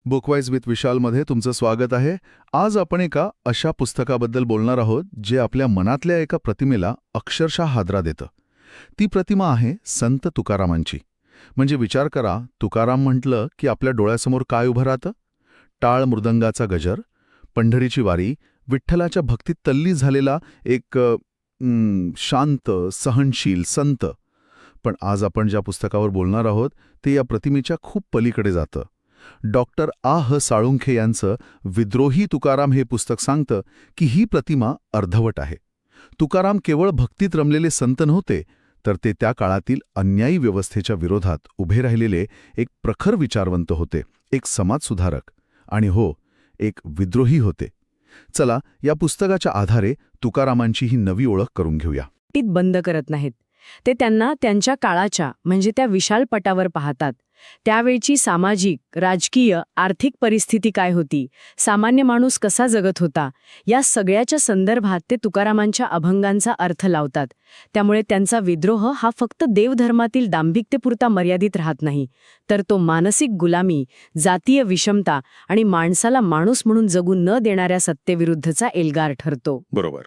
बुकवाईज with विशालमध्ये तुमचं स्वागत आहे. आज आपण एका अशा पुस्तकाबद्दल बोलणार आहोत जे आपल्या मनातल्या एका प्रतिमेला अक्षरशः हादरा देतं. ती प्रतिमा आहे संत तुकारामांची. म्हणजे विचार करा, तुकाराम म्हटलं की आपल्या डोळ्यासमोर काय उभं राहतं? टाळ मृदंगाचा गजर, पंढरीची वारी, विठ्ठलाच्या भक्तीत तल्ली झालेला एक शांत, सहनशील संत. पण आज आपण ज्या पुस्तकावर बोलणार आहोत ते या प्रतिमेच्या खूप पलीकडे जातं. डॉक्टर आ. साळुंखे यांचं विद्रोही तुकाराम हे पुस्तक सांगतं की ही प्रतिमा अर्धवट आहे. तुकाराम केवळ भक्तीत रमलेले संत नव्हते, तर ते त्या काळातील अन्यायी व्यवस्थेच्या विरोधात उभे राहिलेले एक प्रखर विचारवंत होते, एक समाजसुधारक आणि एक विद्रोही होते. चला, या पुस्तकाच्या आधारे तुकारामांची ही नवी ओळख करून घेऊया. बंद करत नाहीत. ते त्यांना त्यांच्या काळाच्या म्हणजे त्या विशाल पटावर पाहतात. त्यावेळची सामाजिक, राजकीय, आर्थिक परिस्थिती काय होती, सामान्य माणूस कसा जगत होता, या सगळ्याच्या संदर्भात ते तुकारामांच्या अभंगांचा अर्थ लावतात. त्यामुळे त्यांचा विद्रोह हा फक्त देवधर्मातील दांभिकतेपुरता मर्यादित राहत नाही, तर तो मानसिक गुलामी, जातीय विषमता आणि माणसाला माणूस म्हणून जगू न देणाऱ्या सत्तेविरुद्धचा एल्गार ठरतो. बरोबर.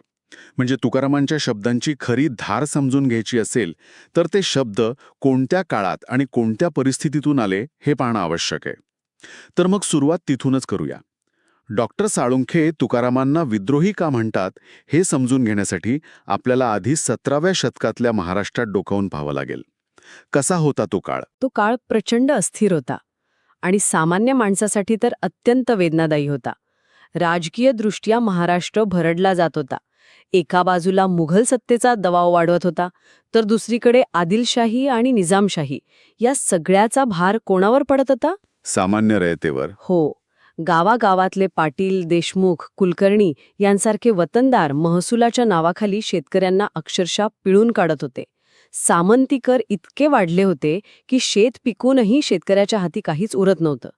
म्हणजे तुकारामांच्या शब्दांची खरी धार समजून घ्यायची असेल तर ते शब्द कोणत्या काळात आणि कोणत्या परिस्थितीतून आले हे पाहणं आवश्यक आहे. तर मग सुरुवात तिथूनच करूया. डॉक्टर साळुंखे तुकारामांना विद्रोही का म्हणतात हे समजून घेण्यासाठी आपल्याला आधी 17व्या शतकातल्या महाराष्ट्रात डोकावून पाहावं लागेल. कसा होता तो काळ? तो काळ प्रचंड अस्थिर होता आणि सामान्य माणसासाठी तर अत्यंत वेदनादायी होता. राजकीयदृष्ट्या महाराष्ट्र भरडला जात होता. एका बाजूला मुघल सत्तेचा दबाव वाढवत होता, तर दुसरीकडे आदिलशाही आणि निजामशाही या सगळ्याचा भार कोणावर पडत होता? सामान्य रयतेवर. गावागावातले पाटील, देशमुख, कुलकर्णी यांसारखे वतनदार महसुलाच्या नावाखाली शेतकऱ्यांना अक्षरशः पिळून काढत होते. सामंती कर इतके वाढले होते की शेत पिकूनही शेतकऱ्याच्या हाती काहीच उरत नव्हतं.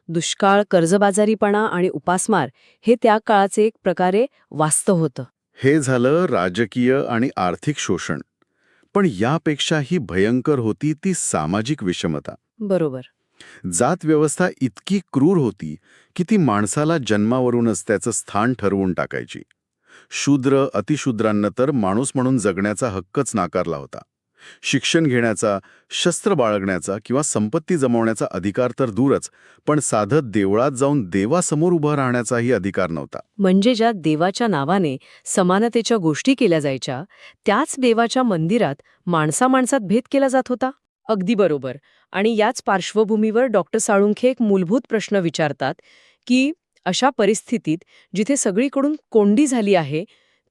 दुष्काळ, कर्जबाजारीपणा आणि उपासमार हे त्या काळाचे एक प्रकारे वास्तव होतं. हे झालं राजकीय आणि आर्थिक शोषण. पण यापेक्षाही भयंकर होती ती सामाजिक विषमता. बरोबर. जात व्यवस्था इतकी क्रूर होती की ती माणसाला जन्मावरूनच त्याचं स्थान ठरवून टाकायची. शूद्र, अतिशूद्रांना तर माणूस म्हणून जगण्याचा हक्कच नाकारला होता. शिक्षण घेण्याचा, शस्त्र बाळगण्याचा किंवा संपत्ती जमवण्याचा अधिकार तर दूरच, पण साधं देवळात जाऊन देवासमोर उभं राहण्याचाही अधिकार नव्हता. म्हणजे ज्या देवाच्या नावाने समानतेच्या गोष्टी केल्या जायच्या, त्याच देवाच्या मंदिरात माणसामाणसात भेद केला जात होता. अगदी बरोबर. आणि याच पार्श्वभूमीवर डॉक्टर साळुंखे एक मूलभूत प्रश्न विचारतात की अशा परिस्थितीत जिथे सगळीकडून कोंडी झाली आहे,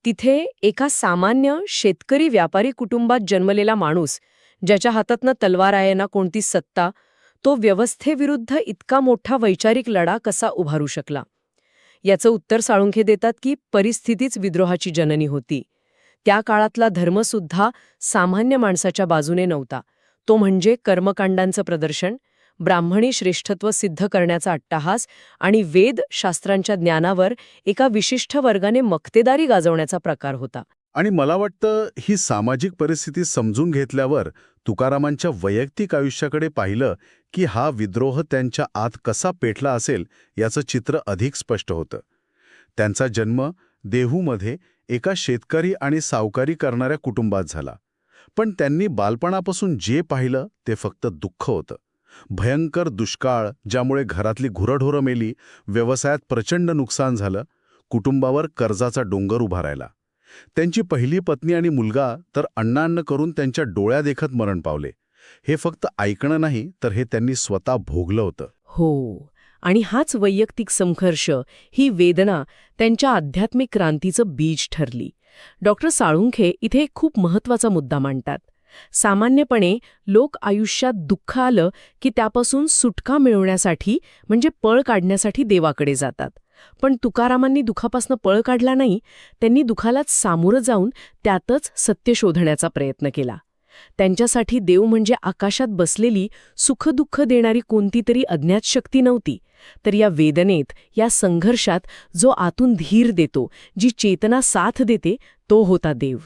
तिथे एका सामान्य शेतकरी व्यापारी कुटुंबात जन्मलेला माणूस, ज्याच्या हातातनं तलवार आहे ना कोणती सत्ता, तो व्यवस्थेविरुद्ध इतका मोठा वैचारिक लढा कसा उभारू शकला? याचं उत्तर साळुंखे देतात की परिस्थितीच विद्रोहाची जननी होती. त्या काळातला धर्मसुद्धा सामान्य माणसाच्या बाजूने नव्हता. तो म्हणजे कर्मकांडांचं प्रदर्शन, ब्राह्मणी श्रेष्ठत्व सिद्ध करण्याचा अट्टाहास आणि वेद शास्त्रांच्या ज्ञानावर एका विशिष्ट वर्गाने मक्तेदारी गाजवण्याचा प्रकार होता. आणि मला वाटतं ही सामाजिक परिस्थिती समजून घेतल्यावर तुकारामांच्या वैयक्तिक आयुष्याकडे पाहिलं की हा विद्रोह त्यांच्या आत कसा पेटला असेल याचं चित्र अधिक स्पष्ट होतं. त्यांचा जन्म देहूमध्ये एका शेतकरी आणि सावकारी करणाऱ्या कुटुंबात झाला. पण त्यांनी बालपणापासून जे पाहिलं ते फक्त दुःख होतं. भयंकर दुष्काळ, ज्यामुळे घरातली गुरंढोरं मेली, व्यवसायात प्रचंड नुकसान झालं, कुटुंबावर कर्जाचा डोंगर उभा राहिला. त्यांची पहिली पत्नी आणि मुलगा तर अण्णाअण्ण करून त्यांच्या डोळ्यादेखत मरण पावले. हे फक्त ऐकणं नाही, तर हे त्यांनी स्वतः भोगलं होतं. आणि हाच वैयक्तिक संघर्ष, ही वेदना त्यांच्या आध्यात्मिक क्रांतीचं बीज ठरली. डॉक्टर साळुंखे इथे एक खूप महत्त्वाचा मुद्दा मांडतात. सामान्यपणे लोक आयुष्यात दुःख आलं की त्यापासून सुटका मिळवण्यासाठी म्हणजे पळ काढण्यासाठी देवाकडे जातात. पण तुकारामांनी दुःखापासून पळ काढला नाही, त्यांनी दुःखालाच सामोरं जाऊन त्यातच सत्य शोधण्याचा प्रयत्न केला. त्यांच्यासाठी देव म्हणजे आकाशात बसलेली सुखदुःख देणारी कोणती तरी अज्ञात शक्ती नव्हती, तर या वेदनेत, या संघर्षात जो आतून धीर देतो, जी चेतना साथ देते, तो होता देव.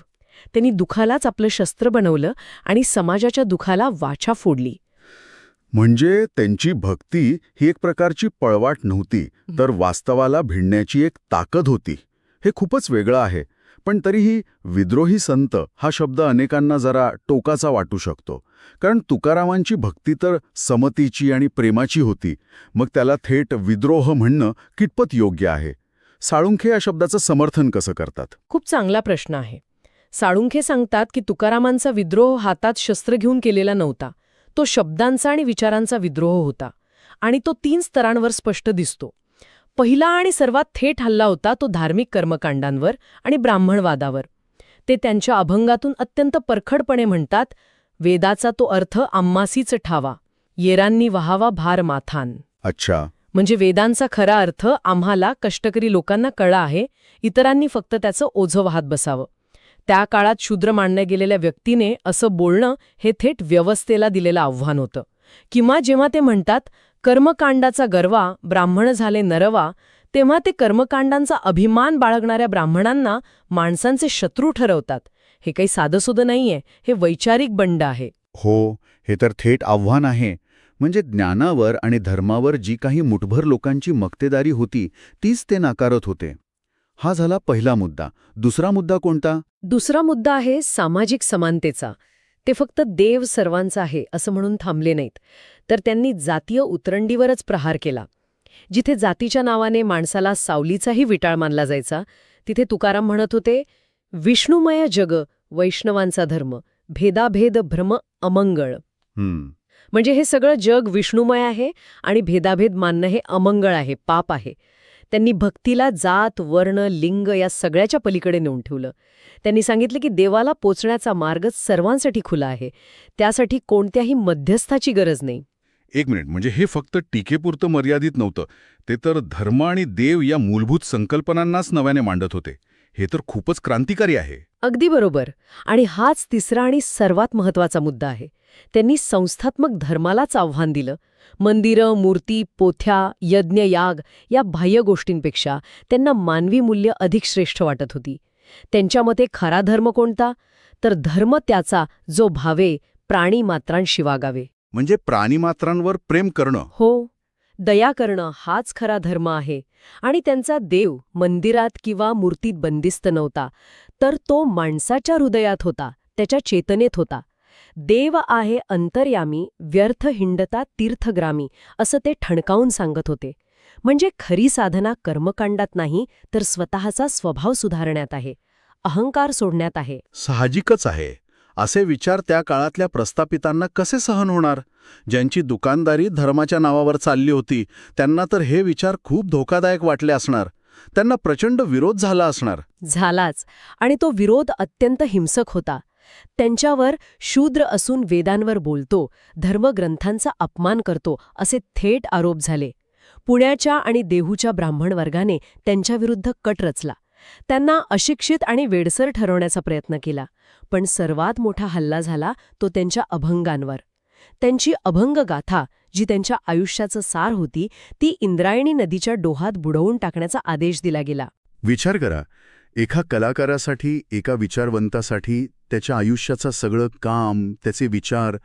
त्यांनी दुःखालाच आपलं शस्त्र बनवलं आणि समाजाच्या दुःखाला वाचा फोडली. म्हणजे त्यांची भक्ती ही एक प्रकारची पळवाट नव्हती, तर वास्तवाला भिडण्याची एक ताकद होती. हे खूपच वेगळं आहे. पण तरीही विद्रोही संत हा शब्द अनेकांना जरा टोकाचा वाटू शकतो. कारण तुकारामांची भक्ती तर समतीची आणि प्रेमाची होती. मग त्याला थेट विद्रोह म्हणणं कितपत योग्य आहे? साळुंखे या शब्दाचं समर्थन कसं करतात? खूप चांगला प्रश्न आहे. साळुंखे सांगतात की तुकारामांचा विद्रोह हातात शस्त्र घेऊन केलेला नव्हता. तो शब्दांचा आणि विचारांचा विद्रोह होता. आणि तो 3 स्तरांवर स्पष्ट दिसतो. पहिला आणि सर्वात थेट हल्ला होता तो धार्मिक कर्मकांडांवर आणि ब्राह्मणवादावर. ते त्यांच्या अभंगातून अत्यंत परखडपणे म्हणतात, वेदाचा तो अर्थ आम्हासीच ठावा, येरांनी वहावा भार माथान. अच्छा. म्हणजे वेदांचा खरा अर्थ आम्हाला कष्टकरी लोकांना कळला आहे, इतरांनी फक्त त्याचं ओझं वाहत बसावं. त्या काळात शूद्र मानल्या गेलेल्या व्यक्तीने असं बोलणं हे थेट व्यवस्थेला दिलेलं आव्हान होतं. किंवा जेव्हा ते म्हणतात कर्मकांडाचा गर्वा ब्राह्मण झाले नरवा, तेव्हा ते कर्मकांडांचा अभिमान बाळगणाऱ्या ब्राह्मणांना माणसांचे शत्रू ठरवतात. हे काही साधंसुधं नाहीये, हे वैचारिक बंड आहे. हो, हे तर थेट आव्हान आहे. म्हणजे ज्ञानावर आणि धर्मावर जी काही मुठभर लोकांची मक्तेदारी होती तीच ते नाकारत होते. हा झाला पहिला मुद्दा. दुसरा मुद्दा कोणता? दुसरा मुद्दा आहे सामाजिक समानतेचा. ते फक्त देव सर्वांचा आहे असं म्हणून थांबले नाहीत, तर त्यांनी जातीय उतरंडीवरच प्रहार केला. जिथे जातीच्या नावाने माणसाला सावलीचाही विटाळ मानला जायचा, तिथे तुकाराम म्हणत होते, विष्णुमय जग वैष्णवांचा धर्म, भेदाभेद भ्रम अमंगळ. म्हणजे हे सगळं जग विष्णुमय आहे आणि भेदाभेद मानणं हे अमंगळ आहे, पाप आहे. त्यांनी भक्तीला जात, वर्ण, लिंग या सगळ्याच्या पलीकडे नेऊन ठेवलं. त्यांनी सांगितलं की देवाला पोचण्याचा मार्ग सर्वांसाठी खुला आहे. त्यासाठी कोणत्याही मध्यस्थाची गरज नाही. एक मिनिट, म्हणजे हे फक्त टीकेपुरतं मर्यादित नव्हतं. ते तर धर्म आणि देव या मूलभूत संकल्पनांनाच नव्याने मांडत होते. हे तर खूपच क्रांतिकारी आहे. अगदी बरोबर. आणि हाच तिसरा आणि सर्वात महत्वाचा मुद्दा आहे. त्यांनी संस्थात्मक धर्मालाच आव्हान दिलं. मंदिरं, मूर्ती, पोथ्या, यज्ञ, याग या बाह्य गोष्टींपेक्षा त्यांना मानवी मूल्य अधिक श्रेष्ठ वाटत होती. त्यांच्या मते खरा धर्म कोणता? तर धर्म त्याचा जो भावे प्राणीमात्रांशी वागावे. म्हणजे प्राणीमात्रांवर प्रेम करणं. हो, दया करणं हाच खरा धर्म आहे. आणि त्यांचा देव मंदिरात किंवा मूर्तीत बंदिस्त नव्हता, तर तो माणसाच्या हृदयात होता, त्याच्या चेतनेत होता. देव आहे अंतर्यामी, व्यर्थ हिंडता तीर्थग्रामी, असं ते ठणकावून सांगत होते. म्हणजे खरी साधना कर्मकांडात नाही, तर स्वतःचा स्वभाव सुधारण्यात आहे, अहंकार सोडण्यात आहे. साहजिकच आहे. असे विचार त्या काळातल्या प्रस्थापितांना कसे सहन होणार? ज्यांची दुकानदारी धर्माच्या नावावर चालली होती, त्यांना तर हे विचार खूप धोकादायक वाटले असणार. त्यांना प्रचंड विरोध झाला असणार. झालाच. आणि तो विरोध अत्यंत हिंसक होता. त्यांच्यावर शूद्र असून वेदांवर बोलतो, धर्मग्रंथांचा अपमान करतो, असे थेट आरोप झाले. पुण्याच्या आणि देहूच्या ब्राह्मण वर्गाने त्यांच्याविरुद्ध कट रचला. त्यांना अशिक्षित आणि वेडसर ठरवण्याचा प्रयत्न केला. पण सर्वात मोठा हल्ला झाला तो त्यांच्या अभंगांवर. त्यांची अभंगगाथा, जी त्यांच्या आयुष्याचं सार होती, ती इंद्रायणी नदीच्या डोहात बुडवून टाकण्याचा आदेश दिला गेला. विचार करा, एका कलाकारासाठी, एका विचारवंतासाठी त्याच्या आयुष्याचं सगळं काम, त्याचे विचार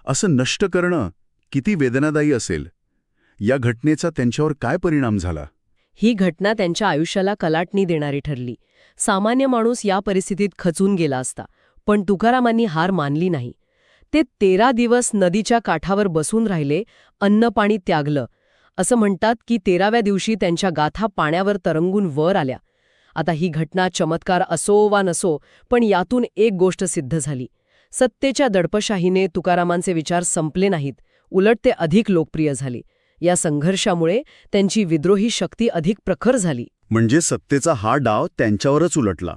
असं नष्ट करणं किती वेदनादायी असेल. या घटनेचा त्यांच्यावर काय परिणाम झाला? ही घटना त्यांच्या आयुष्याला कलाटणी देणारी ठरली. सामान्य माणूस या परिस्थितीत खचून गेला असता, पण तुकारामांनी हार मानली नाही. ते 13 दिवस नदीच्या काठावर बसून राहिले, अन्नपाणी त्यागलं. असं म्हणतात की 13व्या दिवशी त्यांच्या गाथा पाण्यावर तरंगून वर आल्या. आता ही घटना चमत्कार असो वा नसो, पण यातून एक गोष्ट सिद्ध झाली. सत्तेच्या दडपशाहीने तुकारामांचे विचार संपले नाहीत, उलट ते अधिक लोकप्रिय झाले. या संघर्षामुळे त्यांची विद्रोही शक्ती अधिक प्रखर झाली. म्हणजे सत्तेचा हा डाव त्यांच्यावरच उलटला.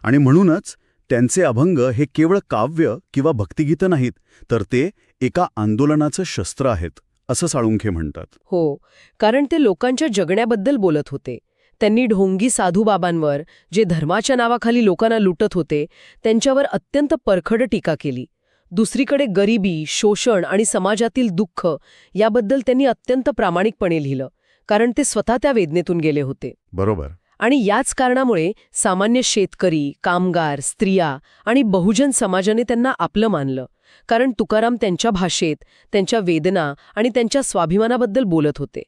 आणि म्हणूनच त्यांचे अभंग हे केवळ काव्य किंवा भक्तिगीतं नाहीत, तर ते एका आंदोलनाचं शस्त्र आहेत, असं साळुंखे म्हणतात. हो, कारण ते लोकांच्या जगण्याबद्दल बोलत होते. त्यांनी ढोंगी साधूबाबांवर, जे धर्माच्या नावाखाली लोकांना लुटत होते, त्यांच्यावर अत्यंत परखड टीका केली. दुसरीकडे गरिबी, शोषण आणि समाजातील दुःख याबद्दल त्यांनी अत्यंत प्रामाणिकपणे लिहिलं, कारण ते स्वतः त्या वेदनेतून गेले होते. बरोबर. आणि याच कारणामुळे सामान्य शेतकरी, कामगार, स्त्रिया आणि बहुजन समाजाने त्यांना आपलं मानलं. कारण तुकाराम त्यांच्या भाषेत, त्यांच्या वेदना आणि त्यांच्या स्वाभिमानाबद्दल बोलत होते.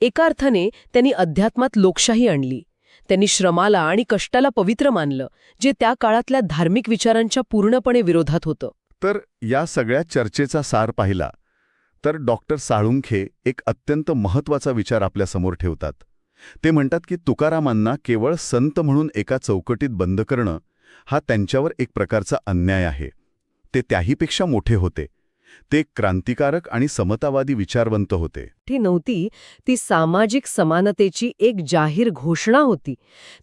एका अर्थाने त्यांनी अध्यात्मात लोकशाही आणली. त्यांनी श्रमाला आणि कष्टाला पवित्र मानलं, जे त्या काळातल्या धार्मिक विचारांच्या पूर्णपणे विरोधात होतं. तर या सगळ्या चर्चेचा सार पाहिला तर डॉक्टर साळुंखे एक अत्यंत महत्त्वाचा विचार आपल्यासमोर ठेवतात. ते म्हणतात की तुकारामांना केवळ संत म्हणून एका चौकटीत बंद करणं हा त्यांच्यावर एक प्रकारचा अन्याय आहे. ते त्याहीपेक्षा मोठे होते. ते क्रांतिकारक आणि समतावादी विचारवंत होते. ती नव्हती, ती सामाजिक समानतेची एक जाहीर घोषणा होती.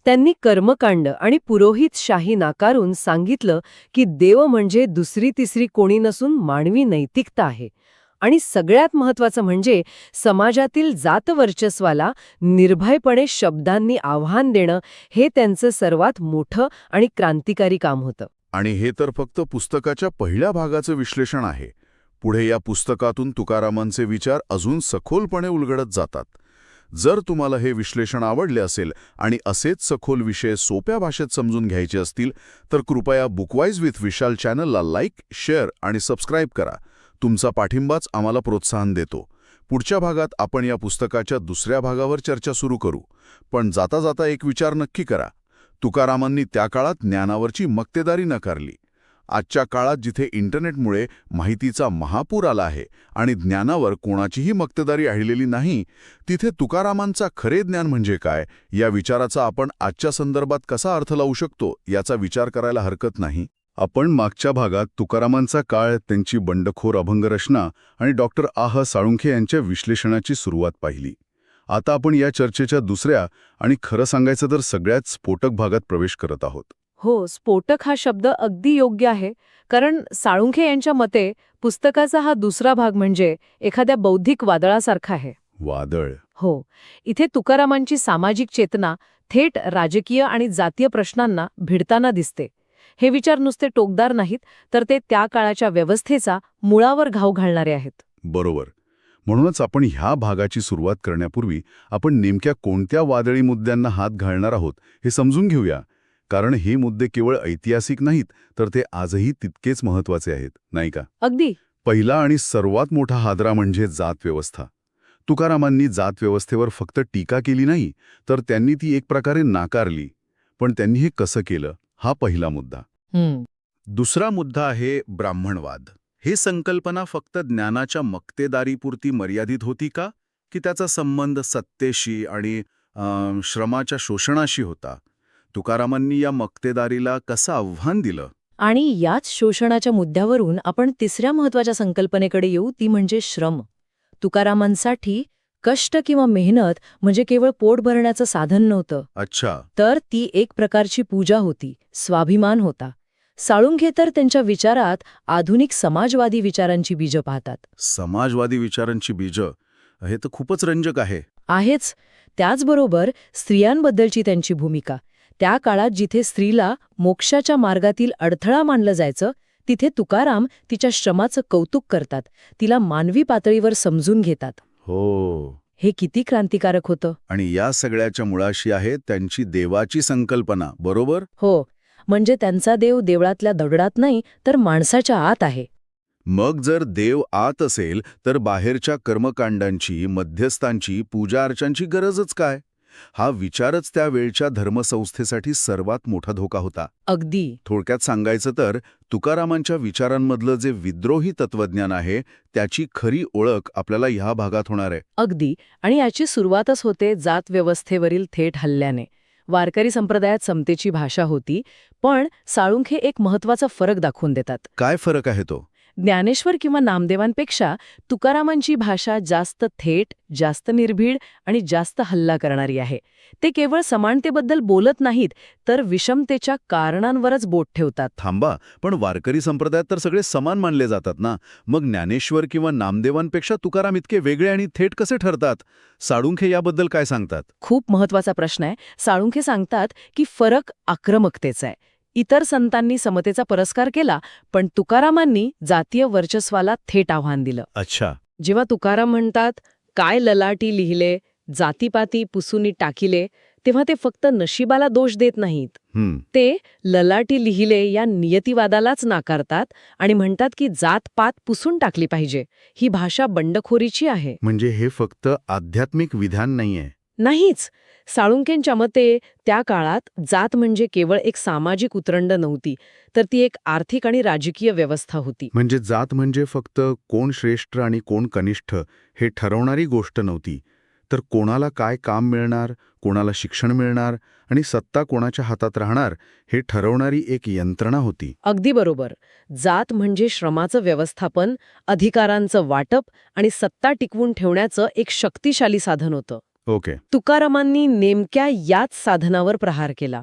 त्यांनी कर्मकांड आणि पुरोहितशाही नाकारून सांगितलं की देव म्हणजे दुसरी तिसरी कोणी नसून मानवी नैतिकता आहे. आणि सगळ्यात महत्त्वाचं म्हणजे समाजातील जातवर्चस्वाला निर्भयपणे शब्दांनी आव्हान देणं हे त्यांचं सर्वात मोठं आणि क्रांतिकारी काम होतं. आणि हे तर फक्त पुस्तकाच्या पहिल्या भागाचं विश्लेषण आहे. पुढे या पुस्तकातून तुकारामांचे विचार अजून सखोलपणे उलगडत जातात. जर तुम्हाला हे विश्लेषण आवडले असेल आणि असेच सखोल विषय सोप्या भाषेत समजून घ्यायचे असतील तर कृपया बुकवाईज विथ विशाल चॅनलला लाईक, शेअर आणि सबस्क्राईब करा. तुमचा पाठिंबाच आम्हाला प्रोत्साहन देतो. पुढच्या भागात आपण या पुस्तकाच्या दुसऱ्या भागावर चर्चा सुरू करू. पण जाता जाता एक विचार नक्की करा. तुकारामांनी त्या काळात ज्ञानावरची मक्तेदारी नाकारली. आजच्या काळात जिथे इंटरनेटमुळे माहितीचा महापूर आला आहे आणि ज्ञानावर कोणाचीही मक्तेदारी आढळलेली नाही, तिथे तुकारामांचा खरे ज्ञान म्हणजे काय या विचाराचा आपण आजच्या संदर्भात कसा अर्थ लावू शकतो याचा विचार करायला हरकत नाही. आपण मागच्या भागात तुकारामांचा काळ, त्यांची बंडखोर अभंगरचना आणि डॉक्टर साळुंखे यांच्या विश्लेषणाची सुरुवात पाहिली. आता आपण या चर्चेच्या दुसऱ्या आणि खरं सांगायचं तर सगळ्यात स्फोटक भागात प्रवेश करत आहोत. हो, स्फोटक हा शब्द अगदी योग्य आहे. कारण साळुंखे यांच्या मते पुस्तकाचा हा दुसरा भाग म्हणजे एखाद्या बौद्धिक वादळासारखा आहे. वादळ. हो, इथे तुकारामांची सामाजिक चेतना थेट राजकीय आणि जातीय प्रश्नांना भिडताना दिसते. हे विचार नुसते टोकदार नाहीत, तर ते त्या काळाच्या व्यवस्थेचा मुळावर घाव घालणारे आहेत. बरोबर. म्हणूनच आपण ह्या भागाची सुरुवात करण्यापूर्वी आपण नेमक्या कोणत्या वादळी मुद्द्यांना हात घालणार आहोत हे समजून घेऊया. कारण हे मुद्दे केवळ ऐतिहासिक नाहीत, तर ते आजही तितकेच महत्त्वाचे आहेत, नाही का? अगदी. पहिला आणि सर्वात मोठा हादरा म्हणजे जातव्यवस्था. तुकारामांनी जातव्यवस्थेवर फक्त टीका केली नाही, तर त्यांनी ती एक प्रकारे नाकारली. पण त्यांनी हे कसं केलं हा पहिला मुद्दा. दुसरा मुद्दा आहे ब्राह्मणवाद. ही संकल्पना फक्त ज्ञानाच्या मक्तेदारीपुरती मर्यादित होती का, की त्याचा संबंध सत्तेशी आणि श्रमाच्या शोषणाशी होता? तुकारामांनी या मक्तेदारीला कसं आव्हान दिलं? आणि याच शोषणाच्या मुद्द्यावरून आपण तिसऱ्या महत्वाच्या संकल्पनेकडे येऊ, ती म्हणजे श्रम. तुकारामांसाठी कष्ट किंवा मेहनत म्हणजे केवळ पोट भरण्याचं साधन नव्हतं. अच्छा. तर ती एक प्रकारची पूजा होती, स्वाभिमान होता. साळुंखे तर त्यांच्या विचारात आधुनिक समाजवादी विचारांची बीजं पाहतात. समाजवादी विचारांची बीजं, हे तर खूपच रंजक आहे. आहेच. त्याचबरोबर स्त्रियांबद्दलची त्यांची भूमिका. त्या काळात जिथे स्त्रीला मोक्षाच्या मार्गातील अडथळा मानलं जायचं, तिथे तुकाराम तिच्या श्रमाचं कौतुक करतात, तिला मानवी पातळीवर समजून घेतात. हो. हे किती क्रांतिकारक होतं. आणि या सगळ्याच्या मुळाशी आहे त्यांची देवाची संकल्पना, बरोबर? हो, म्हणजे त्यांचा देव देवळातल्या दगडात नाही, तर माणसाच्या आत आहे. मग जर देव आत असेल तर बाहेरच्या कर्मकांडांची, मध्यस्थांची, पूजा अर्चांची गरजच काय? हा विचारच त्यावेळच्या धर्मसंस्थेसाठी सर्वात मोठा धोका होता. अगदी. थोडक्यात सांगायचं तर तुकारामांच्या विचारांमधलं जे विद्रोही तत्वज्ञान आहे त्याची खरी ओळख आपल्याला ह्या भागात होणार आहे. अगदी. आणि याची सुरुवातच होते जात व्यवस्थेवरील थेट हल्ल्याने. वारकरी संप्रदायात समतेची भाषा होती, पण साळुंखे एक महत्वाचा फरक दाखवून देतात. काय फरक आहे तो? ज्ञानेश्वर किंवा नामदेवांपेक्षा तुकारामांची भाषा जास्त थेट, जास्त निर्भीड आणि जास्त हल्ला करणारी आहे. ते केवळ समानतेबद्दल बोलत नाहीत, तर विषमतेच्या कारणांवरच बोट ठेवतात. थांबा, पण वारकरी संप्रदायात तर सगळे समान मानले जातात ना. मग ज्ञानेश्वर किंवा नामदेवांपेक्षा तुकाराम इतके वेगळे आणि थेट कसे ठरतात? साळुंखे याबद्दल काय सांगतात? खूप महत्वाचा प्रश्न आहे. साळुंखे सांगतात की फरक आक्रमकतेचा आहे. इतर संतांनी समतेचा पुरस्कार केला, पण तुकारामांनी जातीय वर्चस्वाला थेट आव्हान दिलं. अच्छा. जेव्हा तुकाराम म्हणतात, काय ललाटी लिहिले, जातीपाती पुसूनी टाकिले, तेव्हा ते फक्त नशिबाला दोष देत नाहीत. ते ललाटी लिहिले या नियतिवादालाच नाकारतात आणि म्हणतात की जात-पात पुसून टाकली पाहिजे. ही भाषा बंडखोरीची आहे. म्हणजे हे फक्त आध्यात्मिक विधान नाहीये. नाहीच. साळुंखेंच्या मते त्या काळात जात म्हणजे केवळ एक सामाजिक उतरंड नव्हती, तर ती एक आर्थिक आणि राजकीय व्यवस्था होती. म्हणजे जात म्हणजे फक्त कोण श्रेष्ठ आणि कोण कनिष्ठ हे ठरवणारी गोष्ट नव्हती, तर कोणाला काय काम मिळणार, कोणाला शिक्षण मिळणार आणि सत्ता कोणाच्या हातात राहणार हे ठरवणारी एक यंत्रणा होती. अगदी बरोबर. जात म्हणजे श्रमाचं व्यवस्थापन, अधिकारांचं वाटप आणि सत्ता टिकवून ठेवण्याचं एक शक्तिशाली साधन होतं. ओके. तुकारामांनी नेमक्या याच साधनावर प्रहार केला.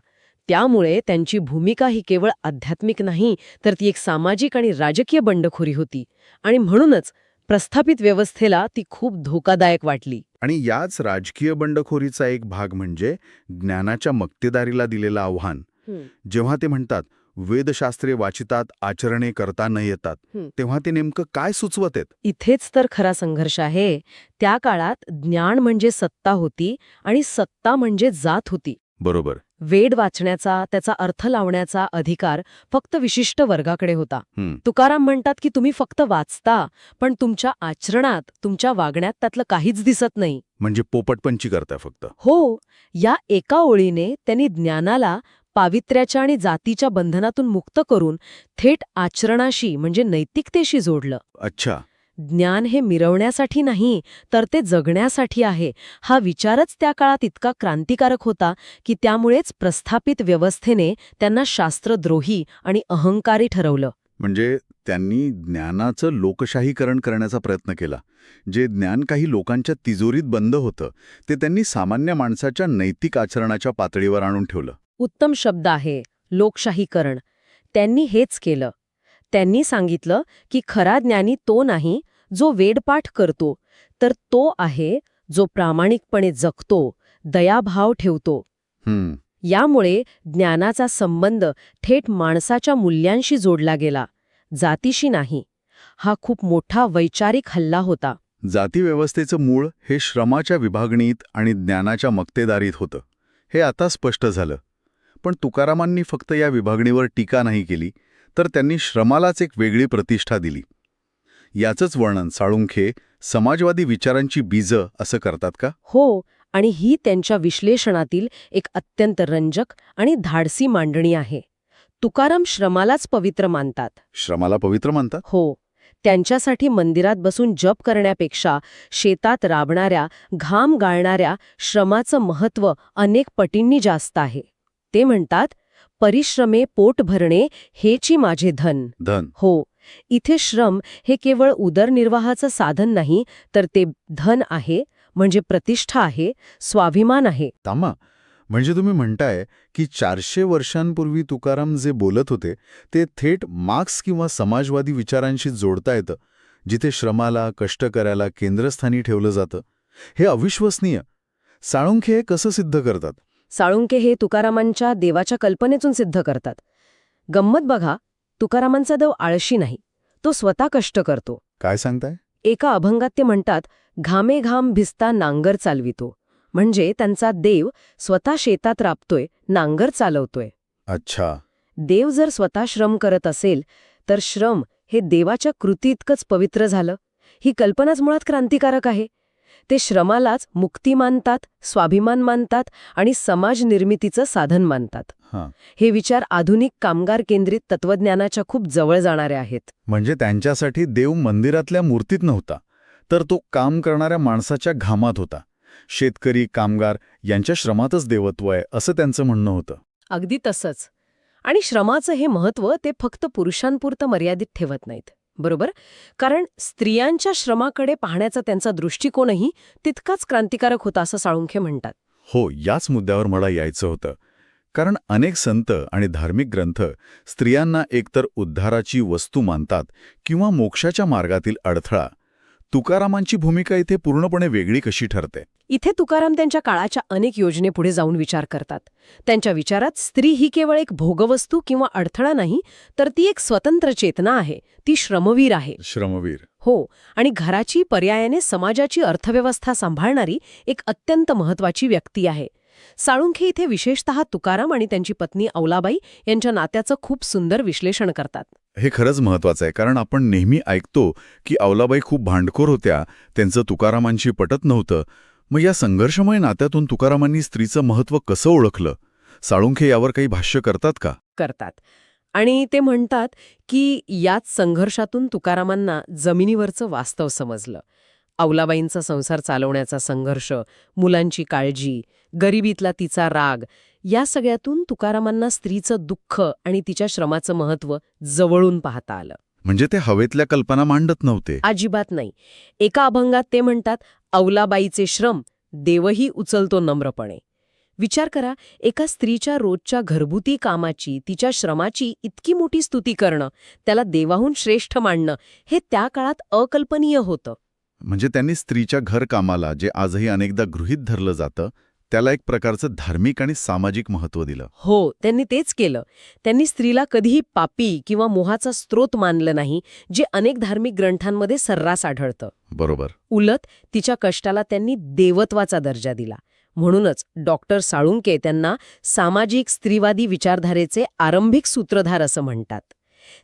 त्यामुळे त्यांची भूमिका ही केवळ आध्यात्मिक नाही, तर ती एक सामाजिक आणि राजकीय बंडखोरी होती. आणि म्हणूनच प्रस्थापित व्यवस्थेला ती खूप धोकादायक वाटली. आणि याच राजकीय बंडखोरीचा एक भाग म्हणजे ज्ञानाच्या मक्तेदारीला दिलेलं आव्हान. जेव्हा ते म्हणतात वेदशास्त्रे वाचितात, आचरणे करता न येतात, तेव्हा ते नेमकं काय सुचवत आहेत? इथेच तर खरा संघर्ष आहे. त्या काळात ज्ञान म्हणजे सत्ता होती आणि सत्ता म्हणजे जात होती. बरोबर. वेद वाचण्याचा, त्याचा अर्थ लावण्याचा अधिकार फक्त विशिष्ट वर्गाकडे होता. तुकाराम म्हणतात की तुम्ही फक्त वाचता, पण तुमच्या आचरणात, तुमच्या वागण्यात त्यातलं काहीच दिसत नाही. म्हणजे पोपटपंची करताय फक्त. हो, या एका ओळीने त्यांनी ज्ञानाला पावित्र्याच्या आणि जातीच्या बंधनातून मुक्त करून थेट आचरणाशी म्हणजे नैतिकतेशी जोडलं. अच्छा. ज्ञान हे मिरवण्यासाठी नाही, तर ते जगण्यासाठी आहे. हा विचारच त्या काळात इतका क्रांतिकारक होता की त्यामुळेच प्रस्थापित व्यवस्थेने त्यांना शास्त्रद्रोही आणि अहंकारी ठरवलं. म्हणजे त्यांनी ज्ञानाचं लोकशाहीकरण करण्याचा प्रयत्न केला. जे ज्ञान काही लोकांच्या तिजोरीत बंद होतं, ते त्यांनी सामान्य माणसाच्या नैतिक आचरणाच्या पातळीवर आणून ठेवलं. उत्तम शब्द आहे, लोकशाहीकरण. त्यांनी हेच केलं. त्यांनी सांगितलं की खरा ज्ञानी तो नाही जो वेदपाठ करतो, तर तो आहे जो प्रामाणिकपणे जगतो, दयाभाव ठेवतो. यामुळे ज्ञानाचा संबंध थेट माणसाच्या मूल्यांशी जोडला गेला, जातीशी नाही. हा खूप मोठा वैचारिक हल्ला होता. जातीव्यवस्थेचं मूळ हे श्रमाच्या विभागणीत आणि ज्ञानाच्या मक्तेदारीत होतं. हे आता स्पष्ट झालं. पण तुकारामांनी फक्त या विभागणीवर टीका नाही केली, तर त्यांनी श्रमालाच एक वेगळी प्रतिष्ठा दिली. याचंच वर्णन साळुंखे समाजवादी विचारांची बीजं असं करतात का? हो, आणि ही त्यांच्या विश्लेषणातील एक अत्यंत रंजक आणि धाडसी मांडणी आहे. तुकाराम श्रमालाच पवित्र मानतात. श्रमाला पवित्र मानतात? हो. त्यांच्यासाठी मंदिरात बसून जप करण्यापेक्षा शेतात राबणाऱ्या, घाम गाळणाऱ्या श्रमाचं महत्त्व अनेक पटींनी जास्त आहे. ते म्हणतात, परिश्रमे पोट भरणे हेची माझे धन. हो, इथे श्रम हे केवळ उदरनिर्वाहाचं साधन नाही, तर ते धन आहे, म्हणजे प्रतिष्ठा आहे, स्वाभिमान आहे. तामा, म्हणजे तुम्ही म्हणताय की 400 वर्षांपूर्वी तुकाराम जे बोलत होते ते थेट मार्क्स किंवा समाजवादी विचारांशी जोडता येतं, जिथे श्रमाला, कष्ट करायला केंद्रस्थानी ठेवलं जातं. हे अविश्वसनीय. साळुंखे हे कसं सिद्ध करतात? साळुंखे हे तुकारामांच्या देवाच्या कल्पनेतून सिद्ध करतात. गंमत बघा, तुकारामांचा देव आळशी नाही, तो स्वतः कष्ट करतो. काय सांगताय? एका अभंगात ते म्हणतात, घामे घाम भिजता नांगर चालवितो. म्हणजे त्यांचा देव स्वतः शेतात राबतोय, नांगर चालवतोय. अच्छा. देव जर स्वतः श्रम करत असेल, तर श्रम हे देवाच्या कृती इतकंच पवित्र झालं. ही कल्पनाच मुळात क्रांतिकारक आहे. ते श्रमालाच मुक्ती मानतात, स्वाभिमान मानतात आणि समाज निर्मितीचं साधन मानतात. हे विचार आधुनिक कामगार केंद्रित तत्वज्ञानाच्या खूप जवळ जाणारे आहेत. म्हणजे त्यांच्यासाठी देव मंदिरातल्या मूर्तीत नव्हता, तर तो काम करणाऱ्या माणसाच्या घामात होता. शेतकरी, कामगार यांच्या श्रमातच देवत्व आहे, असं त्यांचं म्हणणं होतं. अगदी तसंच. आणि श्रमाचं हे महत्त्व ते फक्त पुरुषांपुरतं मर्यादित ठेवत नाहीत, बरोबर? कारण स्त्रियांच्या श्रमाकडे पाहण्याचा त्यांचा दृष्टिकोनही तितकाच क्रांतिकारक होता, असं साळुंखे म्हणतात. हो, याच मुद्द्यावर मला यायचं होतं. कारण अनेक संत आणि धार्मिक ग्रंथ स्त्रियांना एकतर उद्धाराची वस्तू मानतात किंवा मोक्षाच्या मार्गातील अडथळा. तुकारामांची भूमिका इथे पूर्णपणे वेगळी कशी ठरते? इथे तुकाराम त्यांच्या काळाच्या अनेक योजनेपुढे जाऊन विचार करतात. त्यांच्या विचारात स्त्री ही केवळ एक भोगवस्तू किंवा अडथळा नाही, तर ती एक स्वतंत्र चेतना आहे, ती श्रमवीर आहे. श्रमवीर. हो, आणि घराची, पर्यायाने समाजाची अर्थव्यवस्था सांभाळणारी एक अत्यंत महत्वाची व्यक्ती आहे. साळुंखे इथे विशेषतः तुकाराम आणि त्यांची पत्नी अवलाबाई यांच्या नात्याचं खूप सुंदर विश्लेषण करतात. हे खरंच महत्वाचं आहे, कारण आपण नेहमी ऐकतो की अवलाबाई खूप भांडखोर होत्या, त्यांचं तुकारामांशी पटत नव्हतं. मग या संघर्षमय नात्यातून तुकारामांनी स्त्रीचं महत्त्व कसं ओळखलं? साळुंखे यावर काही भाष्य करतात का? करतात. आणि ते म्हणतात की याच संघर्षातून तुकारामांना जमिनीवरचं वास्तव समजलं. अवलाबाईंचा संसार चालवण्याचा संघर्ष, मुलांची काळजी, गरिबीतला तिचा राग, या सगळ्यातून तुकारामांना स्त्रीचं दुःख आणि तिच्या श्रमाचं महत्त्व जवळून पाहता आलं. म्हणजे ते हवेतल्या कल्पना मांडत नव्हते. अजिबात नाही. एका अभंगात ते म्हणतात, अवलाबाईचे श्रम देवही उचलतो नम्रपणे. विचार करा, एका स्त्रीच्या रोजच्या घरगुती कामाची, तिच्या श्रमाची इतकी मोठी स्तुती करणं, त्याला देवाहून श्रेष्ठ मानणं, हे त्या काळात अकल्पनीय होतं. म्हणजे त्यांनी स्त्रीच्या घरकामाला, जे आजही अनेकदा गृहीत धरलं जातं, त्याला एक प्रकारचं धार्मिक आणि सामाजिक महत्त्व दिलं. हो, त्यांनी तेच केलं. त्यांनी स्त्रीला कधीही पापी किंवा मोहाचा स्रोत मानलं नाही, जे अनेक धार्मिक ग्रंथांमध्ये सर्रास आढळतं. बरोबर. उलट तिच्या कष्टाला त्यांनी देवत्वाचा दर्जा दिला. म्हणूनच डॉक्टर साळुंके त्यांना सामाजिक स्त्रीवादी विचारधारेचे आरंभिक सूत्रधार असं म्हणतात.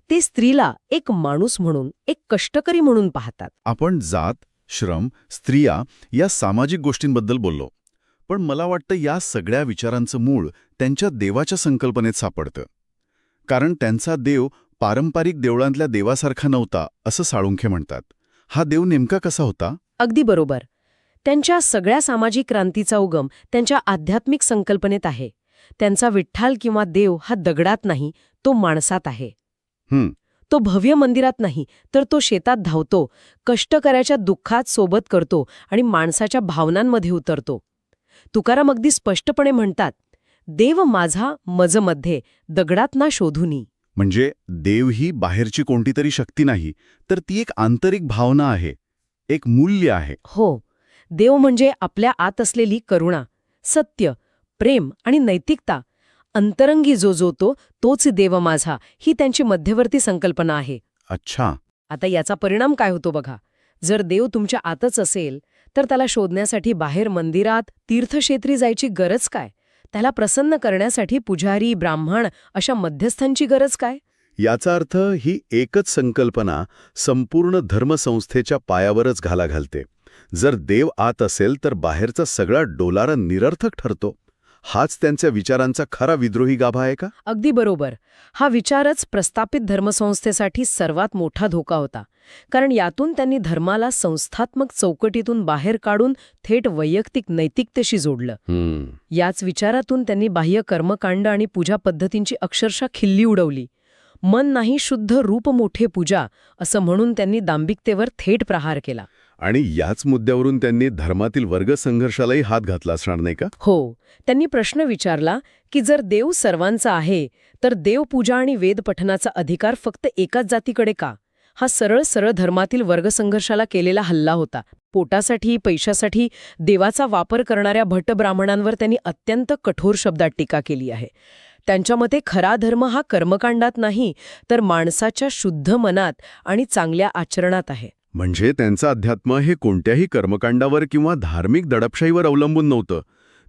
ते स्त्रीला एक माणूस म्हणून, एक कष्टकरी म्हणून पाहतात. आपण जात, श्रम, स्त्रिया या सामाजिक गोष्टींबद्दल बोललो, पण मला वाटतं या सगळ्या विचारांचं मूळ त्यांच्या देवाच्या संकल्पनेत सापडतं. कारण त्यांचा देव पारंपरिक देवळांतल्या देवासारखा नव्हता, असं साळुंखे म्हणतात. हा देव नेमका कसा होता? अगदी बरोबर. त्यांच्या सगळ्या सामाजिक क्रांतीचा उगम त्यांच्या आध्यात्मिक संकल्पनेत आहे. त्यांचा विठ्ठल किंवा देव हा दगडात नाही, तो माणसात आहे. तो भव्य मंदिरात नाही, तर तो शेतात धावतो, कष्टकऱ्याच्या दुःखात सोबत करतो आणि माणसाच्या भावनांमध्ये उतरतो. तुकाराम अगदी स्पष्टपणे म्हणतात, देव माझा मजमध्ये दगडात ना शोधुनी. म्हणजे देव ही बाहेरची कोणतीतरी शक्ती नाही, तर ती एक आंतरिक भावना आहे, एक मूल्य आहे. हो, देव म्हणजे आपल्या आत असलेली करुणा, सत्य, प्रेम आणि नैतिकता. अंतरंगी जो तोच देव माझा, ही त्यांची मध्यवर्ती संकल्पना आहे. अच्छा. आता याचा परिणाम काय होतो बघा. जर देव तुमच्या आतच असेल, तर त्याला शोधण्यासाठी बाहेर मंदिरात, तीर्थक्षेत्री जायची गरज काय? त्याला प्रसन्न करण्यासाठी पुजारी, ब्राह्मण अशा मध्यस्थांची गरज काय? याचा अर्थ ही एकच संकल्पना संपूर्ण धर्मसंस्थेच्या पायावरच घाला घालते. जर देव आत असेल तर बाहेरचा सगळा डोलारा निरर्थक ठरतो. हाच त्यांच्या विचारांचा खरा विद्रोही गाभा आहे का? अगदी बरोबर. हा विचारच प्रस्थापित धर्मसंस्थेसाठी सर्वात मोठा धोका होता. कारण यातून त्यांनी धर्माला संस्थात्मक चौकटीतून बाहेर काढून थेट वैयक्तिक नैतिकतेशी जोडलं. याच विचारातून त्यांनी बाह्य कर्मकांड आणि पूजा पद्धतींची अक्षरशः खिल्ली उडवली. मन नाही शुद्ध रूप मोठे पूजा, असं म्हणून त्यांनी दांभिकतेवर थेट प्रहार केला. आणि याच मुद्द्यावरून त्यांनी धर्मातील वर्गसंघर्षालाही हात घातला असणार नाही का? हो, त्यांनी प्रश्न विचारला की जर देव सर्वांचा आहे, तर देवपूजा आणि वेदपठनाचा अधिकार फक्त एकाच जातीकडे का? हा सरळ धर्मातील वर्गसंघर्षाला केलेला हल्ला होता. पोटासाठी, पैशासाठी देवाचा वापर करणाऱ्या भट्ट ब्राह्मणांवर त्यांनी अत्यंत कठोर शब्दात टीका केली आहे. त्यांच्या मते खरा धर्म हा कर्मकांडात नाही, तर माणसाच्या शुद्ध मनात आणि चांगल्या आचरणात आहे. म्हणजे त्यांचं अध्यात्म हे कोणत्याही कर्मकांडावर किंवा धार्मिक दडपशाहीवर अवलंबून नव्हतं.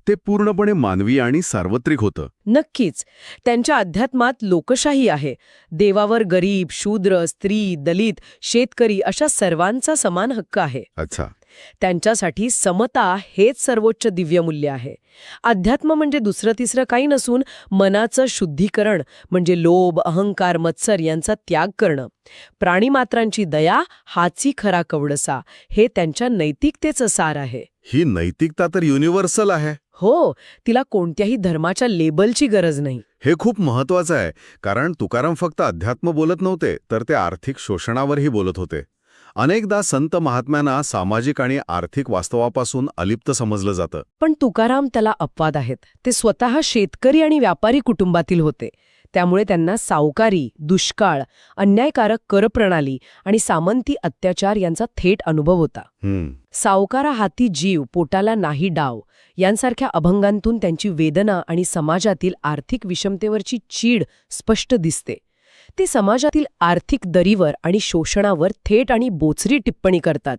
ते पूर्णपणे मानवी आणि सार्वत्रिक होतं. नक्कीच. त्यांच्या अध्यात्मात लोकशाही आहे. देवावर गरीब, शूद्र, स्त्री, दलित, शेतकरी अशा सर्वांचा समान हक्क आहे. अच्छा. त्यांच्यासाठी समता हेच सर्वोच्च दिव्यमूल्य आहे. अध्यात्म म्हणजे दुसरं तिसरं काही नसून मनाचं शुद्धीकरण, म्हणजे लोभ, अहंकार, मत्सर यांचा त्याग करणं. प्राणीमात्रांची दया हाची खरा कवडसा, हे त्यांच्या नैतिकतेचं सार आहे. ही नैतिकता तर युनिव्हर्सल आहे. हो, तिला कोणत्याही धर्माच्या लेबलची गरज नाही. हे खूप महत्वाचं आहे, कारण तुकाराम फक्त अध्यात्म बोलत नव्हते, तर ते आर्थिक शोषणावरही बोलत होते. अनेकदा संत महात्म्यांना सामाजिक आणि आर्थिक वास्तवापासून अलिप्त समजलं जातं. पण तुकाराम त्याला अपवाद आहेत. ते स्वतः शेतकरी आणि व्यापारी कुटुंबातील होते. त्यामुळे त्यांना सावकारी, दुष्काळ, अन्यायकारक करप्रणाली आणि सामंती अत्याचार यांचा थेट अनुभव होता. सावकारा हाती जीव, पोटाला नाही डाव यांसारख्या अभंगांतून त्यांची वेदना आणि समाजातील आर्थिक विषमतेवरची चीड स्पष्ट दिसते. ते समाजातील आर्थिक दरीवर आणि शोषणावर थेट आणि बोचरी टिप्पणी करतात.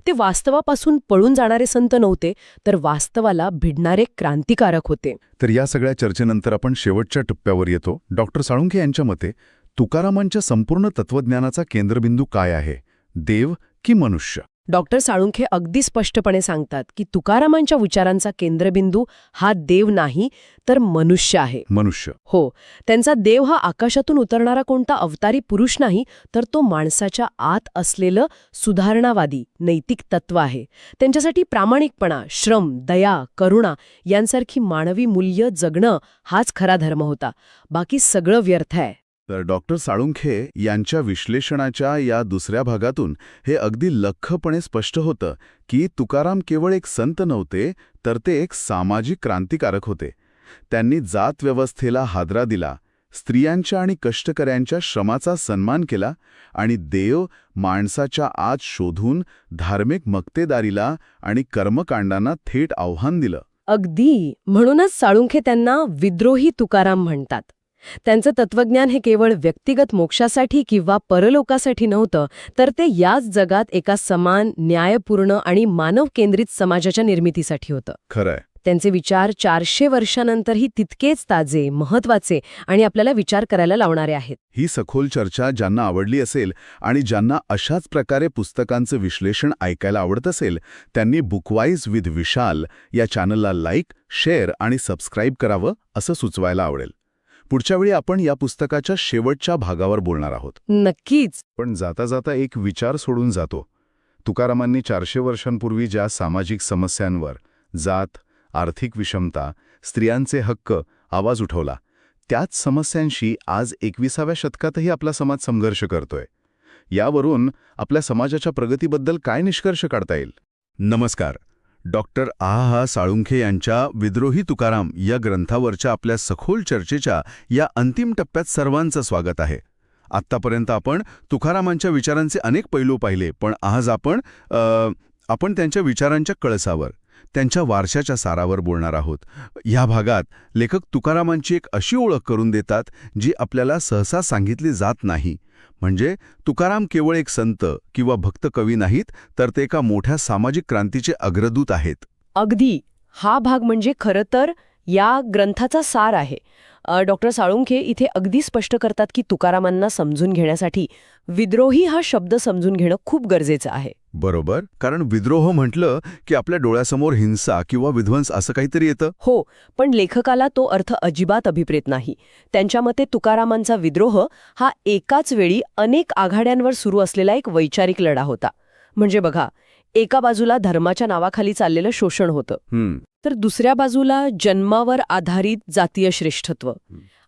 ते वास्तवापासून पळून जाणारे संत नव्हते, तर वास्तवाला भिडणारे क्रांतिकारक होते. तर या सगळ्या चर्चेनंतर आपण शेवटच्या टप्प्यावर येतो. डॉक्टर साळुंखे यांच्या मते तुकारामांच्या संपूर्ण तत्वज्ञानाचा केंद्रबिंदू काय आहे, देव की मनुष्य? डॉक्टर साळुंखे अगदी स्पष्टपणे सांगतात की तुकारामांच्या विचारांचा केंद्रबिंदू हा देव नाही, तर मनुष्य आहे. मनुष्य. हो, त्यांचा देव हा आकाशातून उतरणारा कोणता अवतारी पुरुष नाही, तर तो माणसाच्या आत असलेलं सुधारणावादी नैतिक तत्व आहे. त्यांच्यासाठी प्रामाणिकपणा, श्रम, दया, करुणा यांसारखी मानवी मूल्य जगणं हाच खरा धर्म होता. बाकी सगळं व्यर्थ आहे. तर डॉक्टर साळुंखे यांच्या विश्लेषणाच्या या दुसऱ्या भागातून हे अगदी लख्खपणे स्पष्ट होतं की तुकाराम केवळ एक संत नव्हते, तर ते एक सामाजिक क्रांतिकारक होते. त्यांनी जात व्यवस्थेला हादरा दिला, स्त्रियांच्या आणि कष्टकऱ्यांच्या श्रमाचा सन्मान केला आणि देव माणसाच्या आत शोधून धार्मिक मक्तेदारीला आणि कर्मकांडांना थेट आव्हान दिलं. अगदी. म्हणूनच साळुंखे त्यांना विद्रोही तुकाराम म्हणतात. त्यांचं तत्वज्ञान हे केवळ व्यक्तिगत मोक्षासाठी किंवा परलोकासाठी नव्हतं, तर ते याच जगात एका समान, न्यायपूर्ण आणि मानव केंद्रित समाजाच्या निर्मितीसाठी होतं. खरंय. त्यांचे विचार 400 वर्षांनंतरही तितकेच ताजे, महत्वाचे आणि आपल्याला विचार करायला लावणारे आहेत. ही सखोल चर्चा ज्यांना आवडली असेल आणि ज्यांना अशाच प्रकारे पुस्तकांचं विश्लेषण ऐकायला आवडत असेल, त्यांनी बुकवाईज विथ विशाल या चॅनलला लाईक, शेअर आणि सबस्क्राईब करावं असं सुचवायला आवडेल. पुढच्या वेळी आपण या पुस्तकाच्या शेवटच्या भागावर बोलणार आहोत. नक्कीच. पण जाता जाता एक विचार सोडून जातो. तुकारामांनी 400 वर्षांपूर्वी ज्या सामाजिक समस्यांवर, जात, आर्थिक विषमता, स्त्रियांचे हक्क आवाज उठवला, त्याच समस्यांशी आज 21व्या शतकातही आपला समाज संघर्ष करतोय. यावरून आपल्या समाजाच्या प्रगतीबद्दल काय निष्कर्ष काढता येईल? नमस्कार. डॉक्टर साळुंखे यांच्या विद्रोही तुकाराम या ग्रंथावरच्या आपल्या सखोल चर्चेच्या या अंतिम टप्प्यात सर्वांचं स्वागत आहे. आत्तापर्यंत आपण तुकारामांच्या विचारांचे अनेक पैलू पाहिले, पण आज आपण त्यांच्या विचारांच्या कळसावर, त्यांच्या वारशाच्या सारावर बोलणार आहोत. या भागात लेखक तुकारामांची एक अशी ओळख करून देतात जी आपल्याला सहसा सांगितली जात नाही. म्हणजे तुकाराम केवळ एक संत किंवा भक्त कवी नाहीत, तर ते एका मोठ्या सामाजिक क्रांतीचे अग्रदूत आहेत. अगदी. हा भाग म्हणजे खरं तर या ग्रंथाचा सार आहे. डॉक्टर साळुंखे इथे अगदी स्पष्ट करतात की तुकारामांना समजून घेण्यासाठी विद्रोही हा शब्द समजून घेणं खूप गरजेचं आहे. बरोबर. कारण विद्रोह म्हटलं की आपल्या डोळ्यासमोर हिंसा किंवा विध्वंस असं काहीतरी येतं. हो, पण लेखकाला तो अर्थ अजिबात अभिप्रेत नाही. त्यांच्या मते तुकारामांचा विद्रोह हा एकाच वेळी अनेक आघाड्यांवर सुरू असलेला एक वैचारिक लढा होता. म्हणजे बघा, एका बाजूला धर्माच्या नावाखाली चाललेलं शोषण होतं, तर दुसऱ्या बाजूला जन्मावर आधारित जातीय श्रेष्ठत्व.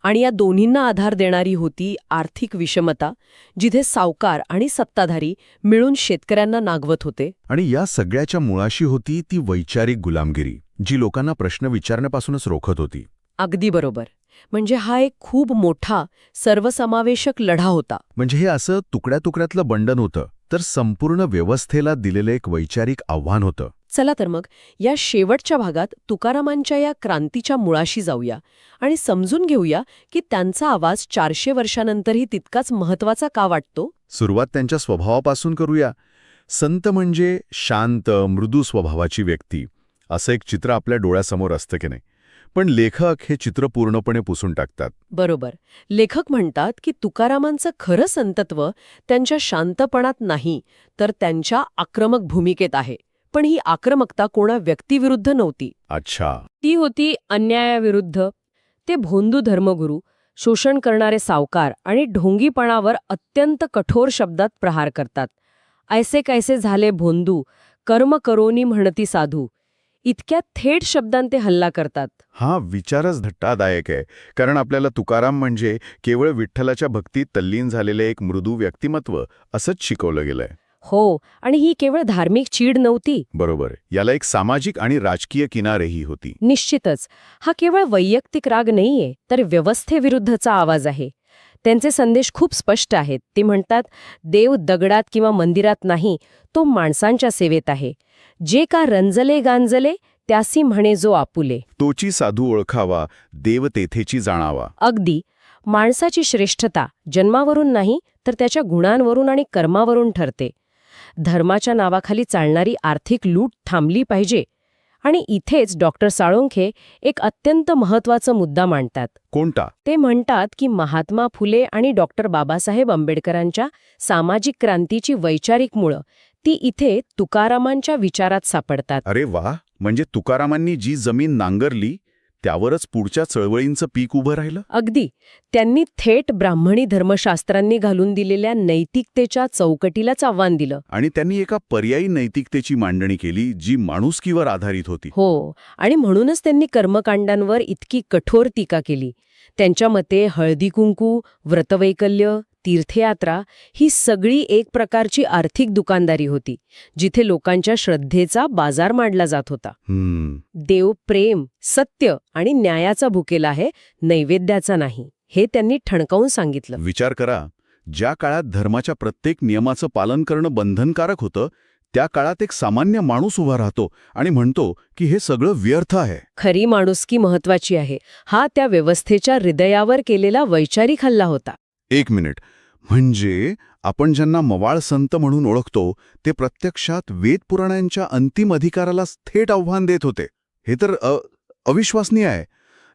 आणि या दोन्हींना आधार देणारी होती आर्थिक विषमता, जिथे सावकार आणि सत्ताधारी मिळून शेतकऱ्यांना नागवत होते. आणि या सगळ्याच्या मुळाशी होती ती वैचारिक गुलामगिरी, जी लोकांना प्रश्न विचारण्यापासूनच रोखत होती. अगदी बरोबर. म्हणजे हा एक खूप मोठा, सर्वसमावेशक लढा होता. म्हणजे हे असं तुकड्या तुकड्यातलं बंडन होतं, तर संपूर्ण व्यवस्थेला दिलेलं एक वैचारिक आव्हान होतं. चला तर मग या शेवटच्या भागात तुकारामांच्या या क्रांतीच्या मुळाशी जाऊया आणि समजून घेऊया की त्यांचा आवाज 400 वर्षांनंतरही तितकाच महत्वाचा का वाटतो. सुरुवात त्यांच्या स्वभावापासून करूया. संत म्हणजे शांत, मृदू स्वभावाची व्यक्ती, असं एक चित्र आपल्या डोळ्यासमोर असतं की नाही. पण लेखक हे चित्र पूर्णपणे पुसून टाकतात. बरोबर. लेखक म्हणतात की तुकारामांचं खरं संतत्व त्यांच्या शांतपणात नाही, तर त्यांच्या आक्रमक भूमिकेत आहे. पण ही आक्रमकता कोणा व्यक्तीविरुद्ध नव्हती. अच्छा. ती होती अन्यायाविरुद्ध. ते भोंदू धर्मगुरू, शोषण करणारे सावकार आणि ढोंगीपणावर अत्यंत कठोर शब्दात प्रहार करतात. ऐसे कैसे झाले भोंदू, कर्म करोनी म्हणती साधू, इतक्या थेट शब्दांत ते हल्ला करतात. हा विचारच धट्टादायक आहे. कारण आपल्याला तुकाराम म्हणजे केवळ विठ्ठलाच्या भक्तीत तल्लीन झालेले एक मृदू व्यक्तिमत्व असंच शिकवलं गेलंय. हो, आणि ही केवळ धार्मिक चीड नव्हती. बरोबर. याला एक सामाजिक आणि राजकीय किनारही होती. निश्चितच. हा केवळ वैयक्तिक राग नाहीये, तर व्यवस्थेविरुद्धचा आवाज आहे. त्यांचे संदेश खूप स्पष्ट आहेत. ते म्हणतात, देव दगडात किंवा मंदिरात नाही, तो माणसांच्या सेवेत आहे. जे का रंजले गांजले त्यासी म्हणे जो आपुले. तोची साधू ओळखावा, देव तेथेची जाणावा. अगदी. माणसाची श्रेष्ठता जन्मावरून नाही, तर त्याच्या गुणांवरून आणि कर्मावरून ठरते. धर्माच्या नावाखाली चालणारी आर्थिक लूट थांबली पाहिजे. आणि इथेच डॉक्टर साळुंखे एक अत्यंत महत्त्वाचा मुद्दा मांडतात. कोणता? ते म्हणतात की महात्मा फुले आणि डॉक्टर बाबासाहेब आंबेडकरांच्या सामाजिक क्रांतीची वैचारिक मुळं ती इथे तुकारामांच्या विचारात सापडतात. अरे वा, म्हणजे तुकारामांनी जी जमीन नांगरली त्यावरच पुढच्या चळवळींचं पीक उभं राहिलं. अगदी. त्यांनी थेट ब्राह्मणी धर्मशास्त्रांनी घालून दिलेल्या नैतिकतेच्या चौकटीलाच आव्हान दिलं. आणि त्यांनी एका पर्यायी नैतिकतेची मांडणी केली जी माणुसकीवर आधारित होती. हो, आणि म्हणूनच त्यांनी कर्मकांडांवर इतकी कठोर टीका केली. त्यांच्या मते हळदी कुंकू, व्रतवैकल्य, तीर्थयात्रा ही सगळी एक प्रकारची आर्थिक दुकानदारी होती, जिथे लोकांच्या श्रद्धेचा बाजार मांडला जात होता. देव प्रेम, सत्य आणि न्यायाचा भुकेला आहे, नैवेद्याचा नाही, हे त्यांनी ठणकावून सांगितलं. विचार करा, ज्या काळात धर्माच्या प्रत्येक नियमाचं पालन करणं बंधनकारक होतं, त्या काळात एक सामान्य माणूस उभा राहतो आणि म्हणतो की हे सगळं व्यर्थ आहे. खरी माणुसकी महत्वाची आहे, हा त्या व्यवस्थेच्या हृदयावर केलेला वैचारिक हल्ला होता. एक मिनिट, म्हणजे आपण ज्यांना मवाळ संत म्हणून ओळखतो ते प्रत्यक्षात वेदपुराणांच्या अंतिम अधिकाराला थेट आव्हान देत होते. हे तर अविश्वसनीय आहे.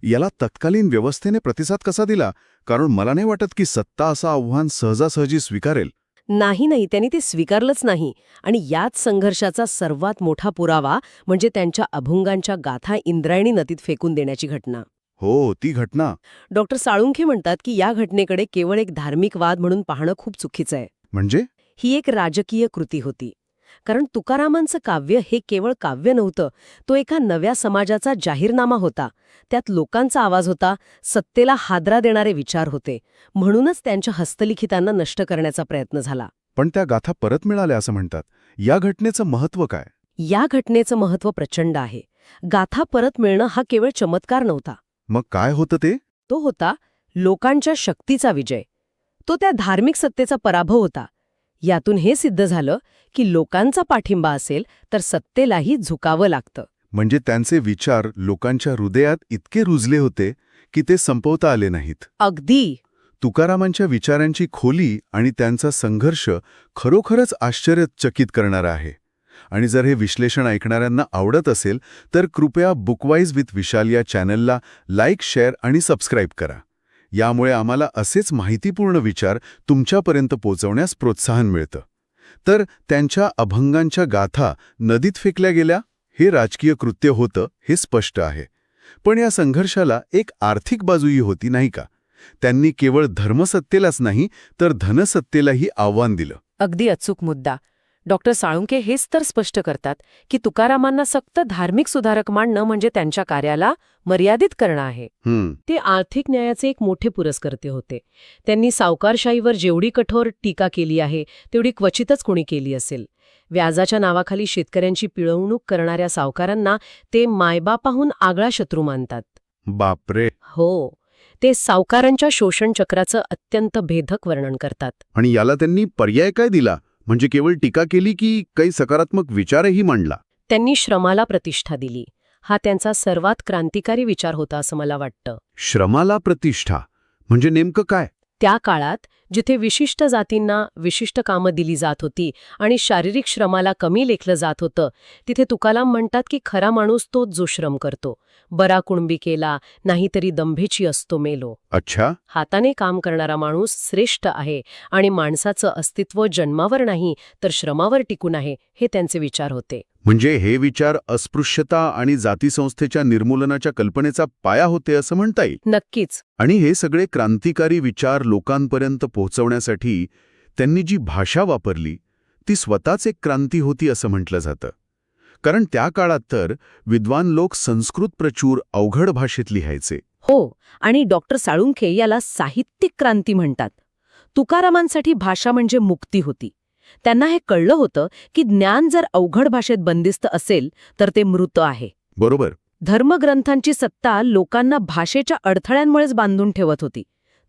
याला तत्कालीन व्यवस्थेने प्रतिसाद कसा दिला? कारण मला नाही वाटत की सत्ता असं आव्हान सहजासहजी स्वीकारेल. नाही, त्यांनी ते स्वीकारलंच नाही. आणि याच संघर्षाचा सर्वात मोठा पुरावा म्हणजे त्यांच्या अभंगांच्या गाथा इंद्रायणी नदीत फेकून देण्याची घटना. हो, ती घटना. डॉक्टर साळुंखे म्हणतात की या घटनेकडे केवळ एक धार्मिक वाद म्हणून पाहणं खूप चुकीचं आहे. म्हणजे ही एक राजकीय कृती होती. कारण तुकारामांचं काव्य हे केवळ काव्य नव्हतं, तो एका नव्या समाजाचा जाहीरनामा होता. त्यात लोकांचा आवाज होता, सत्तेला हादरा देणारे विचार होते. म्हणूनच त्यांच्या हस्तलिखितांना नष्ट करण्याचा प्रयत्न झाला. पण त्या गाथा परत मिळाल्या असं म्हणतात. या घटनेचं महत्त्व काय? या घटनेचं महत्त्व प्रचंड आहे. गाथा परत मिळणं हा केवळ चमत्कार नव्हता. मग काय होतं ते? तो होता लोकांच्या शक्तीचा विजय. तो त्या धार्मिक सत्तेचा पराभव होता. यातून हे सिद्ध झालं की लोकांचा पाठिंबा असेल तर सत्तेलाही झुकावं लागतं. म्हणजे त्यांचे विचार लोकांच्या हृदयात इतके रुजले होते की ते संपवता आले नाहीत. अगदी. तुकारामांच्या विचारांची खोली आणि त्यांचा संघर्ष खरोखरच आश्चर्यचकित करणारा आहे. आणि जर हे विश्लेषण ऐकणाऱ्यांना आवडत असेल तर कृपया बुकवाईज विथ विशाल या चॅनलला लाईक, शेअर आणि सबस्क्राईब करा. यामुळे आम्हाला असेच माहितीपूर्ण विचार तुमच्यापर्यंत पोहोचवण्यास प्रोत्साहन मिळतं. तर त्यांच्या अभंगांच्या गाथा नदीत फेकल्या गेल्या हे राजकीय कृत्य होतं हे स्पष्ट आहे. पण या संघर्षाला एक आर्थिक बाजूही होती, नाही का? त्यांनी केवळ धर्मसत्तेलाच नाही तर धनसत्तेलाही आव्हान दिलं. अगदी अचूक मुद्दा. डॉक्टर साळुंखे हेच तर स्पष्ट करतात की तुकारामांना सक्त धार्मिक सुधारक मानणं म्हणजे त्यांच्या कार्याला मर्यादित करणं आहे. ते आर्थिक न्यायाचे एक मोठे पुरस्कर्ते होते. त्यांनी सावकारशाहीवर जेवढी कठोर टीका केली आहे तेवढी क्वचितच कोणी केली असेल. व्याजाच्या नावाखाली शेतकऱ्यांची पिळवणूक करणाऱ्या सावकारांना ते मायबापाहून आगळा शत्रू मानतात. बापरे. हो, ते सावकारांच्या शोषण चक्राचं अत्यंत भेदक वर्णन करतात. आणि याला त्यांनी पर्याय काय दिला? म्हणजे केवळ टीका केली की काही सकारात्मक विचारही मांडला? त्यांनी श्रमाला प्रतिष्ठा दिली. हा त्यांचा सर्वात क्रांतिकारी विचार होता असं मला वाटतं. श्रमाला प्रतिष्ठा म्हणजे नेमकं काय? त्या काळात जिथे विशिष्ट जातींना विशिष्ट कामं दिली जात होती आणि शारीरिक श्रमाला कमी लेखलं जात होतं, तिथे तुकाराम म्हणतात की खरा माणूस तोच जो श्रम करतो. बरा कुणबी केला, नाहीतरी दंभेची असतो मेलो. अच्छा. हाताने काम करणारा माणूस श्रेष्ठ आहे आणि माणसाचं अस्तित्व जन्मावर नाही तर श्रमावर टिकून आहे, हे त्यांचे विचार होते. म्हणजे हे विचार अस्पृश्यता आणि जातीसंस्थेच्या निर्मूलनाच्या कल्पनेचा पाया होते असं म्हणता येईल. नक्कीच. आणि हे सगळे क्रांतिकारी विचार लोकांपर्यंत पोहोचवण्यासाठी त्यांनी जी भाषा वापरली ती स्वतःच एक क्रांती होती असं म्हटलं जातं. कारण त्या काळात तर विद्वान लोक संस्कृत प्रचूर अवघड भाषेत लिहायचे. हो, आणि डॉक्टर साळुंखे याला साहित्यिक क्रांती म्हणतात. तुकारामांसाठी भाषा म्हणजे मुक्ती होती. त्यांना हे कळलं होतं की ज्ञान जर अवघड भाषेत बंदिस्त असेल तर ते मृत आहे. बरोबर. धर्मग्रंथांची सत्ता लोकांना भाषेच्या अडथळ्यांमुळेच बांधून ठेवत होती.